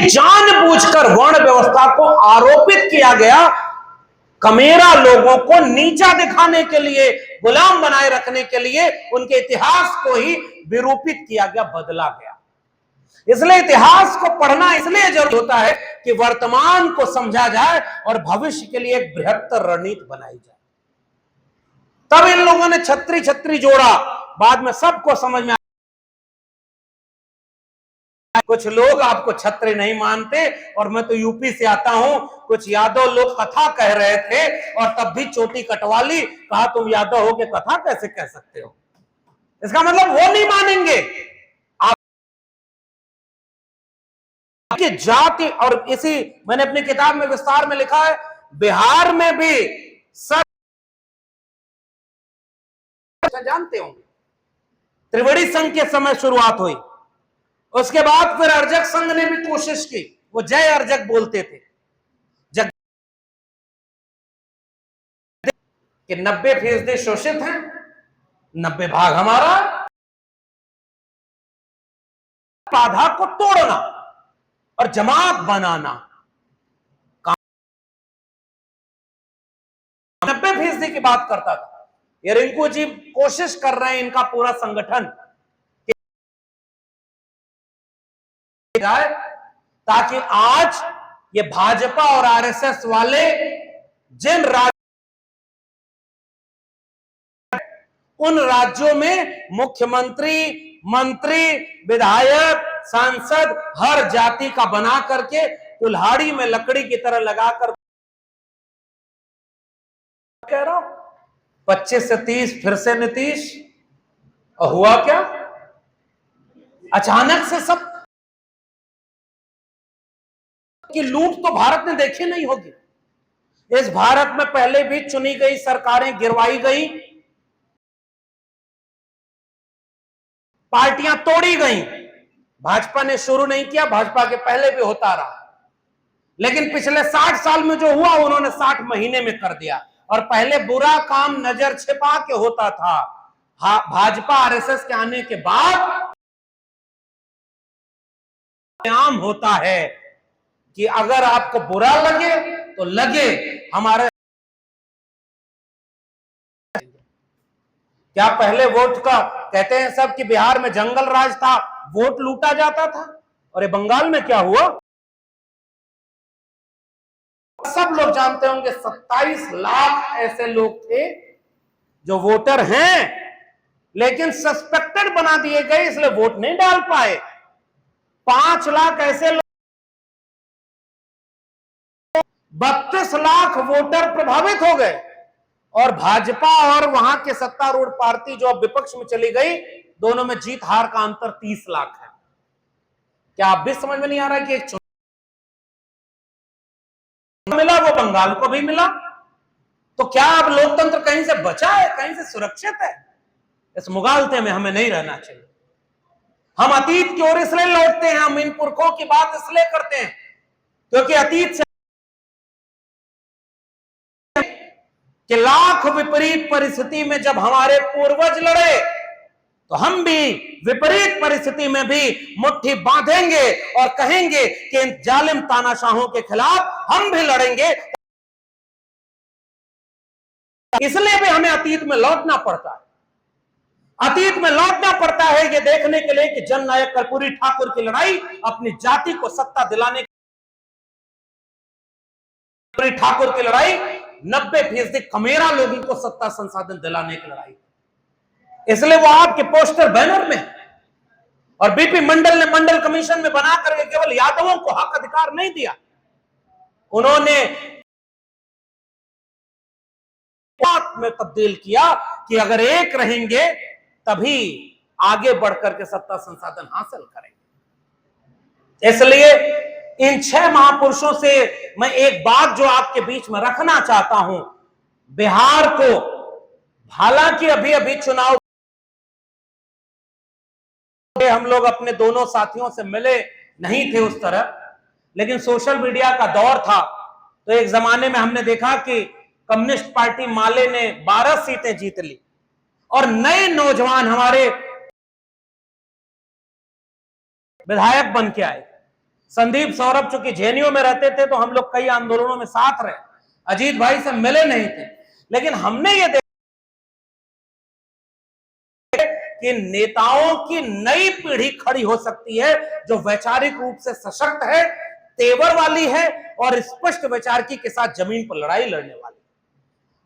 जानबूझकर वर्ण व्यवस्था को आरोपित किया गया, कमेरा लोगों को नीचा दिखाने के लिए, गुलाम बनाए रखने के लिए उनके इतिहास को ही विरूपित किया गया, बदला गया। इसलिए इतिहास को पढ़ना इसलिए जरूरी होता है कि वर्तमान को समझा जाए और भविष्य के लिए एक बृहत्तर रणनीति बनाई जाए। तब इन लोगों ने छत्री छत्री जोड़ा, बाद में सबको समझ में। कुछ लोग आपको छत्री नहीं मानते, और मैं तो यूपी से आता हूं, कुछ यादव लोग कथा कह रहे थे और तब भी चोटी कटवा ली, कहा तुम यादव हो के कथा कैसे कह सकते हो। इसका मतलब वो नहीं मानेंगे आपकी जाति। और इसी मैंने अपनी किताब में विस्तार में लिखा है, बिहार में भी सब जानते होंगे, त्रिवेणी संघ के समय शुरुआत हुई, उसके बाद फिर अर्जक संघ ने भी कोशिश की, वो जय अर्जक बोलते थे, कि 90% शोषित हैं, 90 भाग हमारा, बाधा को तोड़ना और जमात बनाना। 90% की बात करता था। ये रिंकू जी कोशिश कर रहे हैं, इनका पूरा संगठन, ताकि आज ये भाजपा और आरएसएस वाले जिन उन राज्यों में मुख्यमंत्री, मंत्री, विधायक, सांसद हर जाति का बना करके कुल्हाड़ी में लकड़ी की तरह लगाकर, कह रहा हूं 25 से 30 फिर से नीतीश, और हुआ क्या, अचानक से सब की लूट तो भारत ने देखी नहीं होगी। इस भारत में पहले भी चुनी गई सरकारें गिरवाई गई, पार्टियां तोड़ी गई। भाजपा ने शुरू नहीं किया, भाजपा के पहले भी होता रहा, लेकिन पिछले 60 साल में जो हुआ उन्होंने 60 महीने में कर दिया। और पहले बुरा काम नजर छिपा के होता था, भाजपा आरएसएस के आने के बाद आम होता है कि अगर आपको बुरा लगे तो लगे, हमारे क्या पहले वोट का कहते हैं सब कि बिहार में जंगल राज था, वोट लूटा जाता था, और ये बंगाल में क्या हुआ, सब लोग जानते होंगे 27 लाख ऐसे लोग थे जो वोटर हैं लेकिन सस्पेक्टेड बना दिए गए, इसलिए वोट नहीं डाल पाए। 5 लाख ऐसे लोग, 32 लाख वोटर प्रभावित हो गए। और भाजपा और वहां के सत्तारूढ़ पार्टी जो अब विपक्ष में चली गई, दोनों में जीत हार का अंतर 30 लाख है। क्या आप भी समझ में नहीं आ रहा कि एक मिला वो बंगाल को भी मिला, तो क्या अब लोकतंत्र कहीं से बचा है, कहीं से सुरक्षित है? इस मुगालते में हमें नहीं रहना चाहिए। हम अतीत की ओर इसलिए लौटते हैं, हम इन पुरखों की बात इसलिए करते हैं क्योंकि अतीत से कि लाख विपरीत परिस्थिति में जब हमारे पूर्वज लड़े, तो हम भी विपरीत परिस्थिति में भी मुट्ठी बांधेंगे और कहेंगे कि इन जालिम तानाशाहों के खिलाफ हम भी लड़ेंगे। इसलिए भी हमें अतीत में लौटना पड़ता है। अतीत में लौटना पड़ता है ये देखने के लिए कि जननायक कर्पूरी ठाकुर की लड़ाई अपनी जाति को सत्ता दिलाने, ठाकुर की लड़ाई 90% कमेरा लोगों को सत्ता संसाधन दिलाने की लड़ाई, इसलिए वो आपके पोस्टर बैनर में। और बीपी मंडल ने मंडल कमीशन में बना करके केवल यादवों को हक अधिकार नहीं दिया, उन्होंने बात में तब्दील किया कि अगर एक रहेंगे तभी आगे बढ़कर के सत्ता संसाधन हासिल करेंगे। इसलिए इन 6 महापुरुषों से मैं एक बात जो आपके बीच में रखना चाहता हूं, बिहार को, हालांकि अभी अभी चुनाव, हम लोग अपने दोनों साथियों से मिले नहीं थे उस तरह, लेकिन सोशल मीडिया का दौर था, तो एक जमाने में हमने देखा कि कम्युनिस्ट पार्टी माले ने 12 सीटें जीत ली और नए नौजवान हमारे विधायक बन के आए। संदीप सौरभ चूंकि जेएनयू में रहते थे तो हम लोग कई आंदोलनों में साथ रहे, अजीत भाई से मिले नहीं थे, लेकिन हमने ये देखा कि नेताओं की नई पीढ़ी खड़ी हो सकती है जो वैचारिक रूप से सशक्त है, तेवर वाली है और स्पष्ट विचार के साथ जमीन पर लड़ाई लड़ने वाली।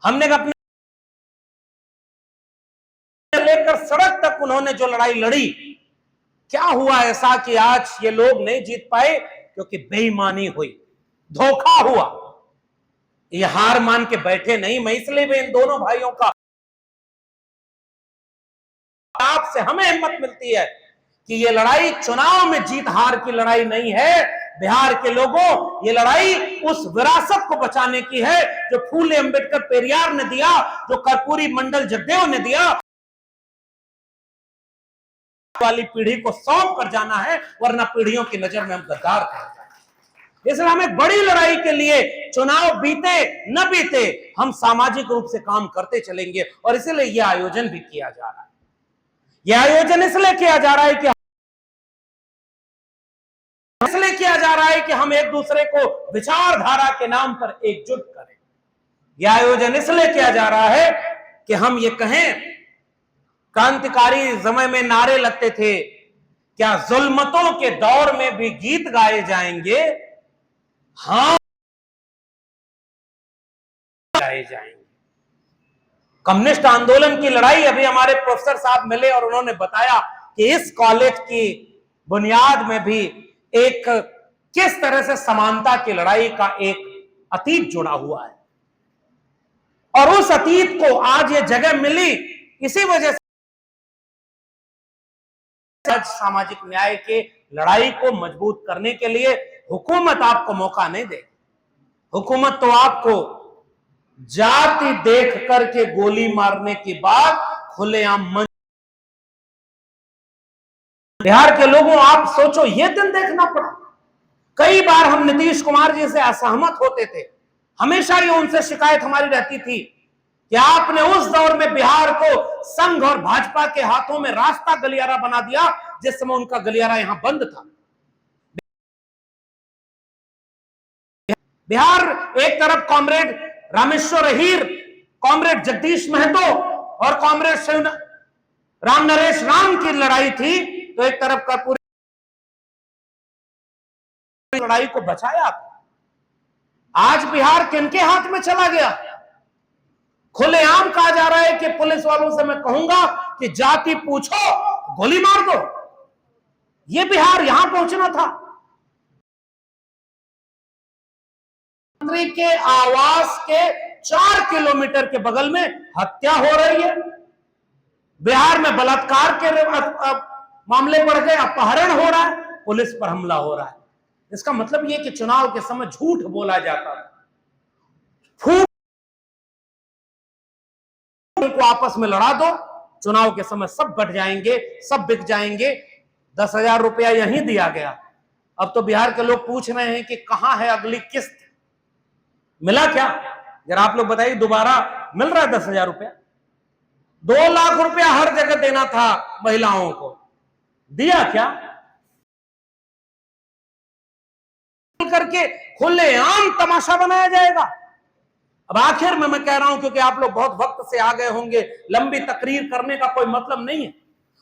हमने अपने लेकर सड़क तक उन्होंने जो लड़ाई लड़ी, क्या हुआ ऐसा कि आज ये लोग नहीं जीत पाए? क्योंकि बेईमानी हुई, धोखा हुआ। ये हार मान के बैठे नहीं। मैं इसलिए भी इन दोनों भाइयों का आपसे हमें हिम्मत मिलती है कि ये लड़ाई चुनाव में जीत हार की लड़ाई नहीं है। बिहार के लोगों, ये लड़ाई उस विरासत को बचाने की है जो फूले अंबेडकर पेरियार ने दिया, जो कर्पूरी मंडल जगदेव ने दिया। वाली पीढ़ी को सौंप कर जाना है, वरना पीढ़ियों की नजर में हम गद्दार कर जाएंगे। इसलिए हम एक बड़ी लड़ाई के लिए चुनाव बीते न बीते हम सामाजिक रूप से काम करते चलेंगे और इसलिए यह आयोजन भी किया जा रहा है। यह आयोजन इसलिए किया जा रहा है कि हम एक दूसरे को विचारधारा के नाम पर एकजुट करें। यह आयोजन इसलिए किया जा रहा है कि हम ये कहें, क्रांतिकारी समय में नारे लगते थे, क्या जुल्मतों के दौर में भी गीत गाए जाएंगे? हाँ, गाए जाएंगे। कम्युनिस्ट आंदोलन की लड़ाई, अभी हमारे प्रोफेसर साहब मिले और उन्होंने बताया कि इस कॉलेज की बुनियाद में भी एक किस तरह से समानता की लड़ाई का एक अतीत जुड़ा हुआ है और उस अतीत को आज ये जगह मिली इसी वजह से सामाजिक न्याय के लड़ाई को मजबूत करने के लिए हुकूमत आपको मौका नहीं दे। हुकूमत तो आपको जाति देख करके गोली मारने के बाद खुलेआम मंच। बिहार के लोगों, आप सोचो, यह दिन देखना पड़ा। कई बार हम नीतीश कुमार जी से असहमत होते थे, हमेशा ही उनसे शिकायत हमारी रहती थी कि आपने उस दौर में बिहार को संघ और भाजपा के हाथों में रास्ता गलियारा बना दिया, जिस समय उनका गलियारा यहां बंद था। बिहार एक तरफ कॉमरेड रामेश्वर अहीर, कॉमरेड जगदीश महतो और कॉमरेड राम नरेश राम की लड़ाई थी, तो एक तरफ का पूरी लड़ाई को बचाया था। आज बिहार किनके हाथ में चला गया? खुलेआम कहा जा रहा है कि पुलिस वालों से मैं कहूंगा कि जाति पूछो, गोली मार दो। ये बिहार यहां पहुंचना था। मंत्री के आवास के 4 किलोमीटर के बगल में हत्या हो रही है। बिहार में बलात्कार के मामले बढ़ गए, अपहरण हो रहा है, पुलिस पर हमला हो रहा है। इसका मतलब यह कि चुनाव के समय झूठ बोला जाता था, फूट को आपस में लड़ा दो, चुनाव के समय सब बट जाएंगे, सब बिक जाएंगे। 10,000 रुपया यहीं दिया गया। अब तो बिहार के लोग पूछ रहे हैं कि कहां है अगली किस्त, मिला क्या? जरा आप लोग बताइए, दोबारा मिल रहा है 10,000 रुपया? 2 लाख रुपया हर जगह देना था महिलाओं को, दिया क्या? करके खुलेआम तमाशा बनाया जाएगा। अब आखिर में मैं कह रहा हूं, क्योंकि आप लोग बहुत वक्त से आ गए होंगे, लंबी तकरीर करने का कोई मतलब नहीं है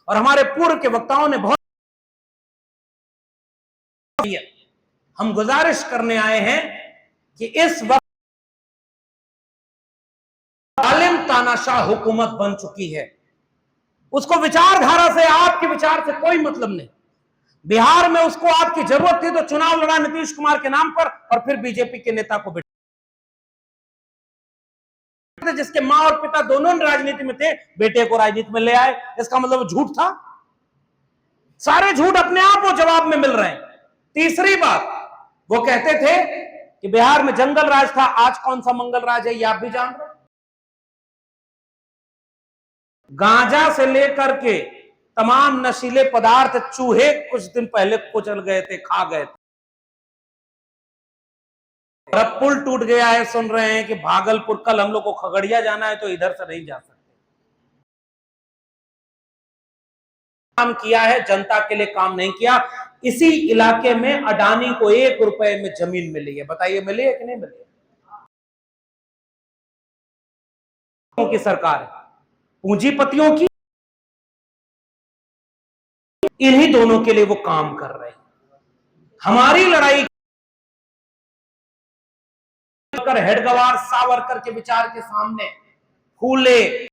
और हमारे पूर्व के वक्ताओं ने बहुत, हम गुजारिश करने आए हैं कि इस वक्त जालिम तानाशाह हुकूमत बन चुकी है, उसको विचारधारा से, आपके विचार से कोई मतलब नहीं। बिहार में उसको आपकी जरूरत थी तो चुनाव लड़ा नीतीश कुमार के नाम पर और फिर बीजेपी के नेता को बिठा, जिसके मां और पिता दोनों राजनीति में थे, बेटे को राजनीति में ले आए। इसका मतलब झूठ था। सारे झूठ अपने आप वो जवाब में मिल रहे हैं। तीसरी बात, वो कहते थे कि बिहार में जंगल राज था, आज कौन सा मंगल राज है, ये आप भी जान रहे। गांजा से लेकर के तमाम नशीले पदार्थ चूहे कुछ दिन पहले कुचल गए थे, खा गए थे। अब पुल टूट गया है, सुन रहे हैं कि भागलपुर, कल हम लोग को खगड़िया जाना है तो इधर से नहीं जा सकते। काम किया है, जनता के लिए काम नहीं किया। इसी इलाके में अडानी को 1 रुपए में जमीन मिली है, बताइए मिली है कि नहीं मिली है? की सरकार है, पूंजीपतियों की, इन्हीं दोनों के लिए वो काम कर रहे हैं। हमारी लड़ाई कर हेडगवार सावरकर के विचार के सामने खुले